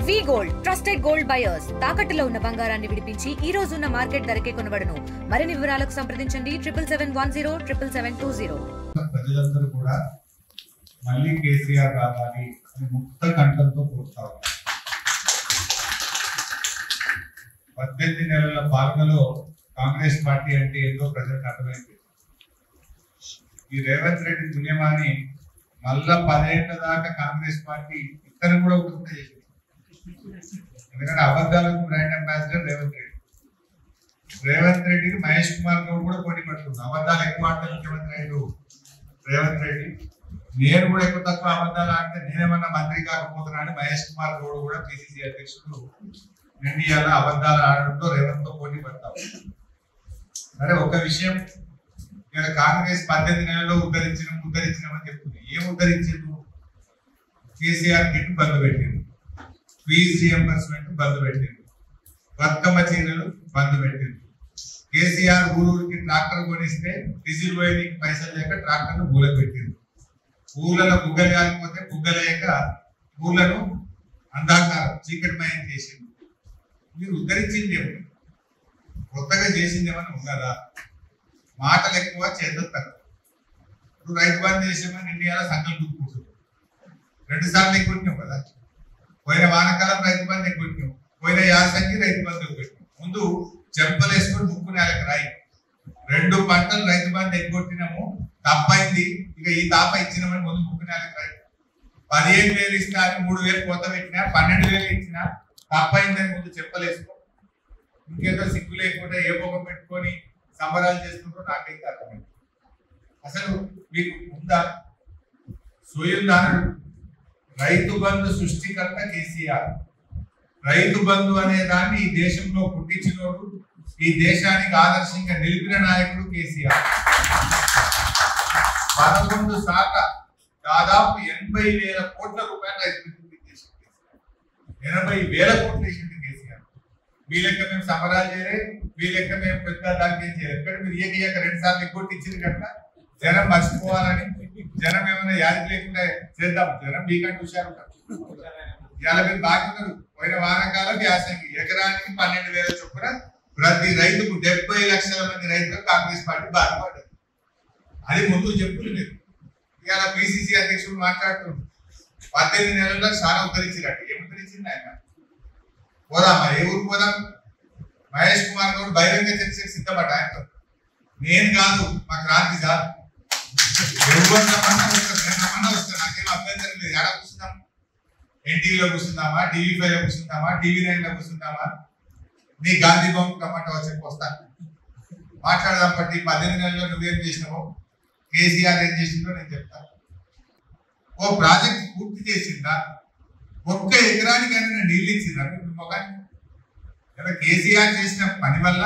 వి gold trusted gold buyers తాకట్టులో ఉన్న బంగారాన్ని విడిపించి ఈ రోజు ఉన్న మార్కెట్ ధరకే కొనబడును. మరిన్ని వివరాలకు సంప్రదించండి 7771077720. ప్రజలందరూ కూడా మళ్ళీ కేసీఆర్ రావాలి అని ముక్త కంఠంతో కోరుతా ఉన్నారు. 18 నెలల పాలనలో కాంగ్రెస్ పార్టీ అంటే ఏంటో ప్రజలకు అర్థమైంది. ఈ రేవంత్ రెడ్డి పుణ్యమాని మళ్ళా 10 ఏళ్ల దాకా కాంగ్రెస్ పార్టీ ఇతను కూడా ఒకటి చేసింది. ఎందుకంటే అబద్ధాలకు బ్రాండ్ అంబాసిడర్ రేవంత్ రెడ్డికి మహేష్ కుమార్ గౌడ్ కూడా పోటీ పడుతుంది. అబద్ధాలు ఎక్కువ ఆడితే ముఖ్యమంత్రి అయ్యాడు రేవంత్ రెడ్డి. నేను కూడా ఎక్కువ తక్కువ అబద్ధాలు ఆడితే నేనేమన్నా మంత్రి కాకపోతున్నా అని మహేష్ కుమార్ గౌడ్ కూడా పిసిసి అధ్యక్షుడు ఇండియాలో అబద్ధాలు ఆడడంతో రేవంత్ తో పోటీ పడతాం. సరే, ఒక విషయం, ఇలా కాంగ్రెస్ 18 నెలల్లో ఉద్ధరించినామని చెప్తుంది. ఏం ఉద్ధరించింది? కేసీఆర్ కిట్ బంద్ పెట్టింది, ఫీజు రియంబర్స్మెంట్ బంద్ పెట్టింది, బతుకమ్మ చీరలు బంద్ పెట్టింది. కేసీఆర్ ఊరికి ట్రాక్టర్ కొనిస్తే డీజిల్ పోయేందుకు పైసలు లేక ట్రాక్టర్ బూలకు పెట్టింది. ఊళ్ళలో బుగ్గలు కాకపోతే బుగ్గలేక ఊళ్ళను అంధాకారం చీకటిమయం చేసింది. మీరు ఉద్ధరించింది ఏమి? కొత్తగా చేసింది ఏమన్నా ఉన్నదా? మాటలు ఎక్కువ, చేతులు తక్కువ. ఇప్పుడు రైతు బంద్ చేసామని ఇండియాలో సంకల్పించుకుంటుంది. 2 సార్లు ఎగ్గొట్టినాం కదా. పోయిన వానకాలం రైతు బంద్ ఎగ్గొట్టినాం, పోయిన యాసంగి రైతు బంద్ ఎగ్గొట్టినాం. ముందు చెంపలు వేసుకొని ముక్కు నేలకు రాయి. 2 పంటలు రైతు బంద్ ఎగ్గొట్టినాము, తప్పైంది, ఇక ఈ తాప ఇచ్చినామని ముందు ముక్కు నేలకు రాయి. 15,000 ఇస్తా అని 3,000 కొత్త పెట్టినా, 12,000 ఇచ్చినా తప్పైందని ముందు చెప్పలేసుకో. ఇంకేదో సిగ్గు లేకుండా ఏ పొగ పెట్టుకొని సంబరాలు చేసుకుంటూ నాకైతే అర్థమైంది. అసలు మీకు ఉందా? సోయుందానుడు రైతు బంధు సృష్టికర్త కేసీఆర్. రైతు బంధు అనే దాన్ని ఈ దేశంలో పుట్టించినోడు, ఈ దేశానికి ఆదర్శంగా నిలిపిన నాయకుడు కేసీఆర్. 11 సార్ల దాదాపు 80,000 కోట్ల రూపాయలు రైతు బంధు 80,000 కోట్లు వేసింది కేసీఆర్. మీ లెక్క మేము సంబరాలు చేయలేదు, మీ లెక్క మేము పెద్ద దానికి ఏం చేయలేదు. ఇక్కడ మీరు ఏకయ్యాక 2 సార్లు ఎక్కువ ఇచ్చింది కనుక జనం మర్చిపోవాలని, జనం ఏమైనా యాది లేకుండా చేద్దాం, జనం మీకంటే హుషారు ఉంటారు. ఇలా మీరు బాగున్నారు. పోయిన వానకాలం యాసంగి ఎకరానికి 12,000 చొప్పున ప్రతి రైతుకు 70 లక్షల మంది రైతులకు కాంగ్రెస్ పార్టీ బాధపడ్డది. అది ముందు చెప్పులు మీరు. ఇవాళ పిసిసి అధ్యక్షుడు మాట్లాడుతున్నారు 18 నెలల్లో చాలా ఉద్ధరించినట్టు. ఏం ఉద్ధరించింది ఆయన? పోదామా? ఏ ఊరు పోదాం? మహేష్ కుమార్ గౌడ్ బహిరంగ చర్చకు సిద్ధపడ్డ. ఆయనతో నేను కాదు, మా క్రాంతి సార్ ఎవరన్నా వస్తాను, నాకేం అభ్యంతరం లేదు. ఎక్కడ కూర్చుందాం? ఎన్టీవీలో కూర్చుందామా, TV5లో కూర్చుందామా, TV9లో కూర్చుందామా? నీ గాంధీ భవన్ టమాటా వచ్చి వస్తాను, మాట్లాడదాం. బట్టి 18 నెలల్లో నువ్వేం చేసినావో, కేసీఆర్ ఏం చేసిందో నేను చెప్తాను. ఓ ప్రాజెక్ట్ పూర్తి చేసిందా? ఒక్క ఎకరానికైనా నీళ్ళు ఇచ్చిందా మొగాన్ని? ఇలా కేసీఆర్ చేసిన పని వల్ల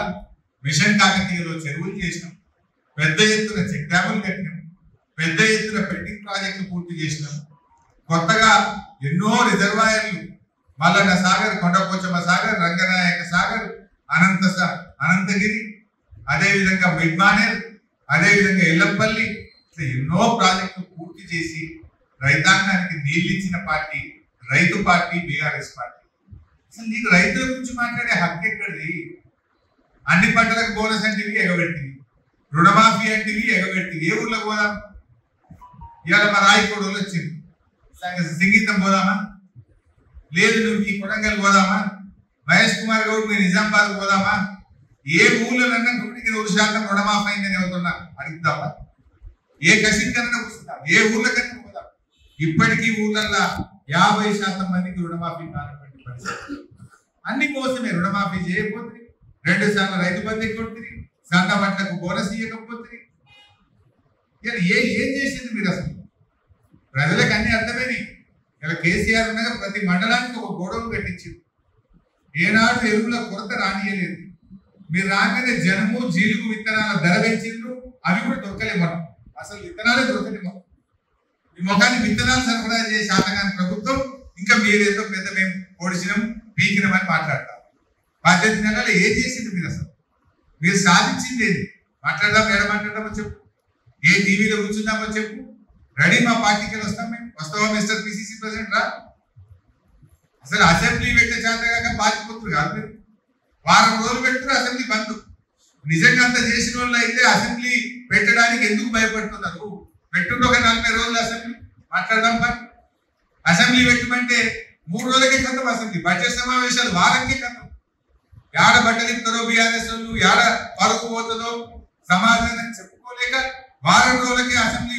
మిషన్ కాకతీయలో చెరువులు చేసినాం, పెద్ద ఎత్తున చెక్ డ్యాములు కట్టినాం, పెద్ద ఎత్తున పెండింగ్ ప్రాజెక్టులు పూర్తి చేసినాం. కొత్తగా ఎన్నో రిజర్వాయర్లు, మల్లన్న సాగర్, కొండపోచమ్మ సాగర్, రంగనాయక సాగర్, అనంతగిరి, అదేవిధంగా మిడ్మానేర్, అదేవిధంగా ఎల్లంపల్లి, ఎన్నో ప్రాజెక్టులు పూర్తి చేసి రైతాంగానికి నీళ్ళు ఇచ్చిన పార్టీ రైతు పార్టీ బీఆర్ఎస్ పార్టీ. అసలు నీకు రైతుల గురించి మాట్లాడే హక్కు ఎక్కడిది? అన్ని పంటలకు బోనస్ అంటివి ఎగబెట్టింది, రుణమాఫీ అంటివి ఎగబెట్టింది. ఏ ఊర్లో పోదాం? ఇవాళ మా రాయకోడలు వచ్చింది, సంగీతం పోదామా? లేదు, నువ్వు ఈ కొడంగల్ పోదామా? మహేష్ కుమార్ గౌడ్ మీ నిజామాబాద్ పోదామా? ఏ ఊళ్ళోనన్నా 100% రుణమాఫీ అయిందని అవుతున్నా అడుగుతావా? ఏ కసికన్నా కూర్చుంటాం? ఏ ఊర్లకన్నా పోదాం? ఇప్పటికీ ఊళ్ళల్లో 50% మందికి రుణమాఫీ కానటువంటి పరిస్థితి. అన్ని కోసమే రుణమాఫీ చేయకపోతే, 2 సార్లు రైతు బంధు కొడుతుంది, సన్న పంటలకు బోనస్ ఇవ్వకపోతే, ఏం చేసింది మీరు? అసలు ప్రజలకు అన్ని అర్థమైనవి. ఇలా కేసీఆర్ ఉండగా ప్రతి మండలానికి ఒక గొడవ కట్టించింది. ఏనాడు ఎరువుల కొరత రానియలేదు. మీరు రాగానే జనము జీలుగు విత్తనాల ధర పెంచిండ్రు, అవి కూడా దొరకలేము. మనం అసలు విత్తనాలే దొరకలేము. ఈ ముఖాన్ని విత్తనాలు సరఫరా చేసే శాతకాని ప్రభుత్వం ఇంకా మీరేదో పెద్ద మేము ఓడిసినాం పీకినామని మాట్లాడతారు. 18 నెలలు ఏం చేసింది మీరు? అసలు మీరు సాధించింది ఏంటి? మాట్లాడదాం, ఎడ మాట్లాడదామో చెప్పు, ఏ టీవీలో కూర్చుందామో చెప్పు. రెడీ, మా పార్టీకి వస్తాం, మేము వస్తావా మిస్టర్ పిసిసి ప్రెసిడెంట్ రా? అసలు అసెంబ్లీ పెట్టే చేతగా పారిపోతున్నారు కాదు మీరు. వారం రోజులు పెడుతున్నారు అసెంబ్లీ బంద్. నిజంగా అంత చేసిన వాళ్ళు అయితే అసెంబ్లీ పెట్టడానికి ఎందుకు భయపడుతున్నారు? పెట్టుంటే ఒక 40 రోజులు అసెంబ్లీ మాట్లాడదాం. పని అసెంబ్లీ పెట్టమంటే 3 రోజులకే కథం అసెంబ్లీ. బడ్జెట్ సమావేశాలు వారానికే కథం. యాడ బట్టలిస్తారో బీఆర్ఎస్ వాళ్ళు, యాడ పరుగు పోతుందో సమాధానం చెప్పుకోలేక వారం రోజులకే అసెంబ్లీ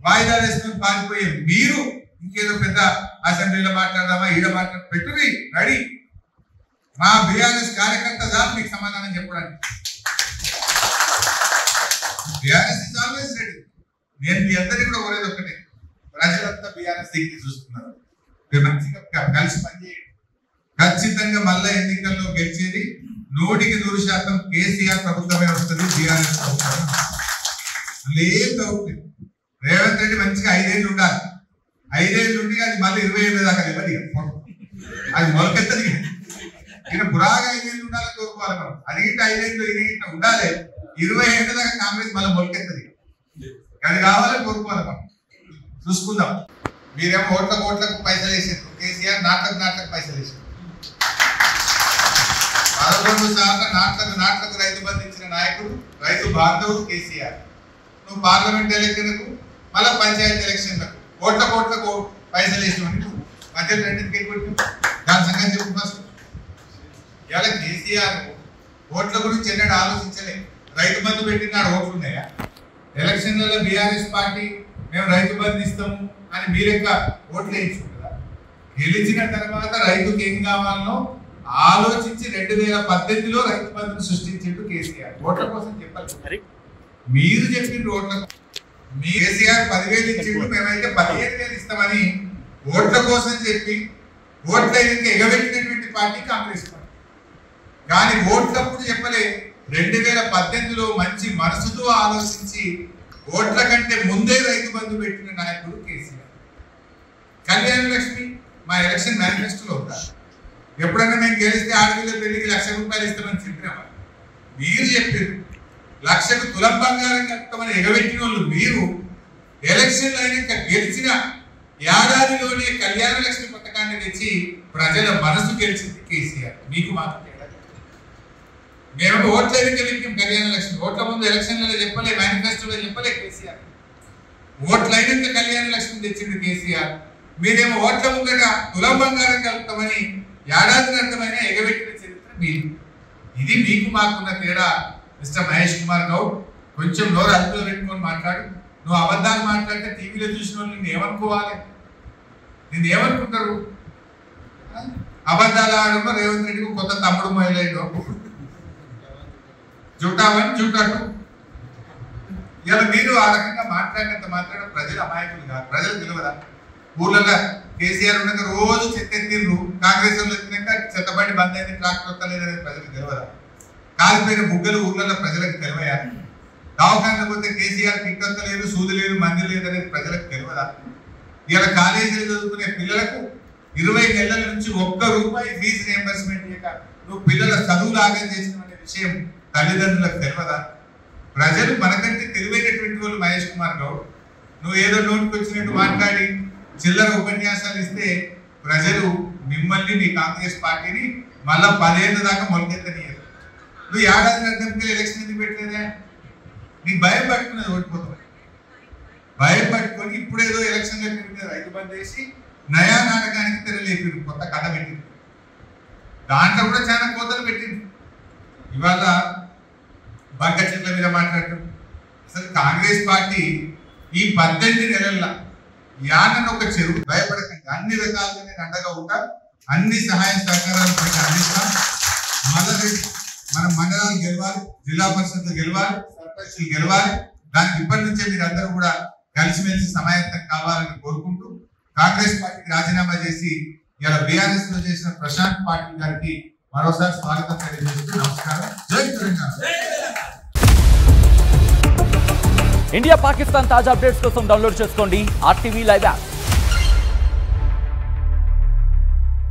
వాయిదా వేసుకొని పారిపోయే మీరు ఇంకేదో పెద్ద అసెంబ్లీలో మాట్లాడదామా, ఈడ పెట్టుది రెడీ. మా బీఆర్ఎస్ కార్యకర్త చాలు మీకు సమాధానం చెప్పడానికి. BRS is always ready. నేను మీ అందరినీ కూడా కోరేది ఒక్కటే, ప్రజలంతా బీఆర్ఎస్ దిగి చూస్తున్నారు. మీరు మంచిగా కలిసి పనిచేయండి. ఖచ్చితంగా మళ్ళా ఎన్నికల్లో గెలిచేది 100% కేసీఆర్ ప్రభుత్వమే వస్తుంది, బీఆర్ఎస్ ప్రభుత్వం. ఏం తగ్గుతుంది. రేవంత్ రెడ్డి మంచిగా 5 ఏళ్ళు ఉండాలి. 5 ఏళ్ళు ఉండి అది మళ్ళీ 20 ఏళ్ళు దాకా ఇవ్వదు. అది మొలకెత్తది. ఈయన పురాగా 5 ఏళ్ళు ఉండాలని కోరుకోవాలి మనం. అది గిట్ట 5 ఏళ్ళు ఈయన ఉండాలి. 20 ఏళ్ళ దాకా కాంగ్రెస్ మళ్ళీ మొలకెత్తది. అది కావాలని కోరుకోవాలి మనం. చూసుకుందాం. మీరేమో ఓట్లకు పైసలు వేసారు, కేసీఆర్ నాట్లకు పైసలు వేసారు. 11 సార్లు నాట్లకు రైతు బంధించిన నాయకుడు, రైతు బాంధవుడు కేసీఆర్. నువ్వు పార్లమెంట్ ఎలక్షన్లకు మళ్ళీ పంచాయతీ ఎలక్షన్లకు ఓట్లకు పైసలు వేసినట్టు మధ్యలో రెండింటికి కొట్టి దాని సంగతి చెప్పు ఫస్ట్. ఇవాళ కేసీఆర్ ఓట్ల గురించి ఎన్నడూ ఆలోచించలే. రైతు బంధు పెట్టినాడు ఓట్లు ఉన్నాయా? ఎలక్షన్లలో బీఆర్ఎస్ పార్టీ మేము రైతు బంధు ఇస్తాము అని మీరెక్క ఓట్లు వేయించుకుంటారా? గెలిచిన తర్వాత రైతుకి ఏం కావాలనో ఆలోచించి 2018లో రైతు బంధును సృష్టించిండు కేసీఆర్. ఓట్ల కోసం చెప్పాలి. మీరు చెప్పిండ్రు ఓట్ల. మీ కేసీఆర్ 10,000 ఇచ్చిండు, మేమైతే 15,000 ఇస్తామని ఓట్ల కోసం చెప్పి ఓట్ల ఎగబెట్టినటువంటి పార్టీ కాంగ్రెస్ పార్టీ. కానీ ఓట్లప్పుడు చెప్పలే. 2018లో మంచి మనసుతో ఆలోచించి ఓట్ల కంటే ముందే రైతు బంధు పెట్టిన నాయకుడు కేసీఆర్. కళ్యాణ లక్ష్మి మా ఎలక్షన్ మేనిఫెస్టోలో ఉందా? ఎప్పుడన్నా మేము గెలిస్తే ఆడపిల్ల పెళ్లికి 1,00,000 రూపాయలు ఇస్తామని చెప్పినామా? మీరు చెప్పారు. 1,00,000కు తులం బంగారం కట్టమని ఎగబెట్టిన వాళ్ళు మీరు. ఎలక్షన్లు అయినాక గెలిచిన ఏడాదిలోనే కళ్యాణ లక్ష్మి పథకాన్ని తెచ్చి ప్రజల మనసు గెలిచింది కేసీఆర్. మీకు మాత్రం మేము ఓట్ల ఎన్నికలు కళ్యాణ లక్ష్మి. ఓట్ల ముందు ఎలక్షన్లలో చెప్పలే, మేనిఫెస్టోలో చెప్పలే కేసీఆర్. ఓట్ల అయినాక కళ్యాణ లక్ష్మి తెచ్చిండు కేసీఆర్. మీరేమో ఓట్ల ముంగట తులం బంగారం కలుపుతామని ఏడాది అర్థమైన ఎగబెట్టిన చరిత్ర మీరు. ఇది మీకు మాకున్న తేడా. మిస్టర్ మహేష్ కుమార్ గౌడ్, కొంచెం నోరు అదుపులో పెట్టుకొని మాట్లాడు. నువ్వు అబద్ధాలు మాట్లాడితే టీవీలో చూసిన వాళ్ళు నిన్ను ఏమనుకోవాలి? నిన్ను ఏమనుకుంటారు? అబద్ధాలు ఆడడంలో రేవంత్ రెడ్డికి కొత్త తమ్ముడు మొదలైండు. జూటా 1 జూటా 2. ఇలా మీరు ఆ రకంగా మాట్లాడినంత మాత్రం ప్రజలు అమాయకులు కాదు. ప్రజలు తెలియదా? ఊర్లలో కేసీఆర్ ఉండగా రోజు చెత్త ఎత్తిండ్రు, కాంగ్రెస్ వాళ్ళు ఎత్తినాక చెత్తబండి బంద్ అయింది, ట్రాక్టర్ వస్తలేదనేది ప్రజలకు తెలియదా? కాలిపోయిన బుగ్గలు ఊర్లలో ప్రజలకు తెలివయా? దవాఖానలో పోతే కేసీఆర్ టిక్కొత్త లేదు, సూది లేదు, మంది లేదు అనేది ప్రజలకు తెలియదా? ఇలా కాలేజీలు చదువుకునే పిల్లలకు 20 నెలల నుంచి ₹1 ఫీజు రియంబర్స్మెంట్ చేయక నువ్వు పిల్లల చదువులు ఆగం చేసిన విషయం తల్లిదండ్రులకు తెలియదా? ప్రజలు మనకంటే తెలివైనటువంటి వాళ్ళు. మహేష్ కుమార్ గౌడ్, నువ్వు ఏదో నోటికి వచ్చినట్టు మాట్లాడి చిల్లర ఉపన్యాసాలు ఇస్తే ప్రజలు మిమ్మల్ని, మీ కాంగ్రెస్ పార్టీని మళ్ళా 10 ఏళ్ళ దాకా మొలకెత్తనీయరు. నువ్వు ఏడాది అర్థంకి ఎలక్షన్ ఎందుకు పెట్టలేదా? నీకు భయం పట్టుకున్నది ఓడిపోతావు. భయం పట్టుకొని ఇప్పుడేదో ఎలక్షన్లో పెట్టిన రైతు బంద్ చేసి నయా నాటకానికి తెరలేపిండు, కొత్త కథ పెట్టింది. దాంట్లో కూడా చాలా కోతలు పెట్టింది. ఇవాళ బంక చెట్ల మీద మాట్లాడుతుంది. అసలు కాంగ్రెస్ పార్టీ ఈ 18 నెలల్లో యానను ఒక చెరువు. భయపడకండి, అన్ని రకాలుగా నేను అండగా ఉంటా. అన్ని సహాయ సహకారాలు అందిస్తాం. మళ్ళీ మన మండలాలు గెలవాలి, జిల్లా పరిషత్లు గెలవాలి, సర్పంచ్లు గెలవాలి. దానికి ఇప్పటి నుంచే మీరు అందరూ కూడా కలిసిమెలిసి సమాయత్తం కావాలని కోరుకుంటూ కాంగ్రెస్ పార్టీకి రాజీనామా చేసి ఇలా బీఆర్ఎస్ లో చేసిన ప్రశాంత్ పాటిల్ గారికి మరోసారి స్వాగతం తెలియజేస్తూ నమస్కారం. జై తెలంగాణ. ఇండియా పాకిస్తాన్ తాజా అప్డేట్స్ కోసం డౌన్లోడ్ చేసుకోండి RTV లైవ్ యాప్.